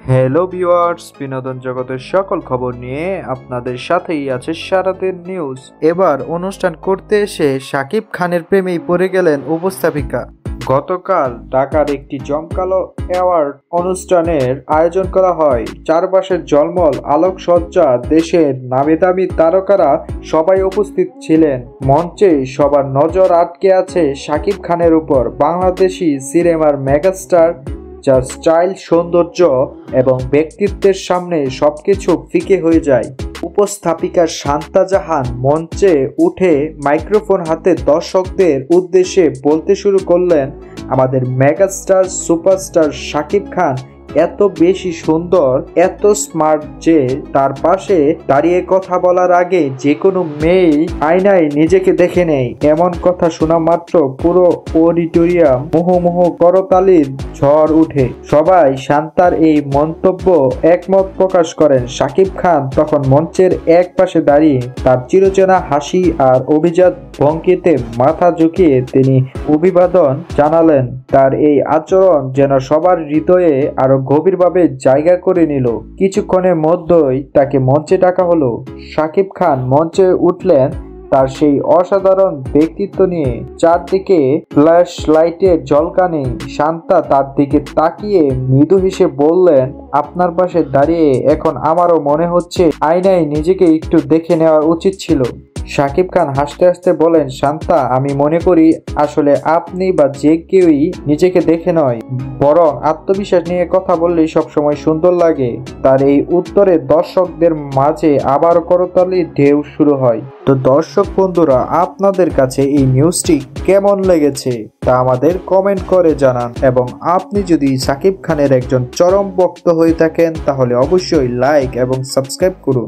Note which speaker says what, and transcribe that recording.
Speaker 1: Hello viewers, বিনোদন জগতের সকল খবর নিয়ে আপনাদের সাথেই আছে সারাদিন নিউজ। এবার অনুষ্ঠান করতে এসে শাকিব খানের প্রেমেই পড়ে গেলেন উপস্থাপিকা। গতকাল ঢাকার একটি জমকালো অ্যাওয়ার্ড অনুষ্ঠানের আয়োজন করা হয়। চারপাশের ঝলমল আলোকসজ্জা, দেশের নামিদামি তারকারা সবাই উপস্থিত ছিলেন। মঞ্চে সবার নজর আটকে আছে শাকিব খানের উপর। বাংলাদেশি সিনেমার মেগাস্টার, যার স্টাইল, সৌন্দর্য এবং ব্যক্তিত্বের সামনে সবকিছু ফিকে হয়ে যায়। উপস্থাপিকা শান্তা জাহান মঞ্চে উঠে মাইক্রোফোন হাতে দর্শকদের উদ্দেশ্যে বলতে শুরু করলেন, আমাদের মেগাস্টার সুপারস্টার শাকিব খান এত বেশি সুন্দর, এত স্মার্ট যে তার পাশে দাঁড়িয়ে কথা বলার আগে যে কোনো মেয়েই আয়নায় নিজেকে দেখে নেয়। এমন কথা শোনা মাত্র পুরো অডিটোরিয়াম মুহুর্মুহু করতালির ঝড় উঠে। সবাই শান্তার এই মন্তব্য একমত প্রকাশ করেন। শাকিব খান তখন মঞ্চের এক পাশে দাঁড়িয়ে তার চিরচেনা হাসি আর অভিজাত ভঙ্গিতে মাথা ঝুঁকিয়ে তিনি অভিবাদন জানালেন। তার এই আচরণ যেন সবার হৃদয়ে আরো গভীরভাবে জায়গা করে নিল। কিছুক্ষণের মধ্যেই তাকে মঞ্চে ডাকা হলো। শাকিব খান মঞ্চে উঠলেন তার সেই অসাধারণ ব্যক্তিত্ব নিয়ে। চারদিকে ফ্ল্যাশ লাইটের ঝলকানি। শান্তা তার দিকে তাকিয়ে মৃদু হেসে বললেন, আপনার পাশে দাঁড়িয়ে এখন আমারও মনে হচ্ছে আয়নায় নিজেকে একটু দেখে নেওয়া উচিত ছিল। শাকিব খান হাসতে হাসতে বলেন, শান্তা, আমি মনে করি আসলে আপনি বা যে কেউই নিজেকে দেখে নয়, বরং আত্মবিশ্বাস নিয়ে কথা বললেই সবসময় সুন্দর লাগে। তার এই উত্তরে দর্শকদের মাঝে আবার করতালির ঢেউ শুরু হয়। তো দর্শক বন্ধুরা, আপনাদের কাছে এই নিউজটি কেমন লেগেছে তা আমাদের কমেন্ট করে জানান, এবং আপনি যদি শাকিব খানের একজন চরম ভক্ত হয়ে থাকেন তাহলে অবশ্যই লাইক এবং সাবস্ক্রাইব করুন।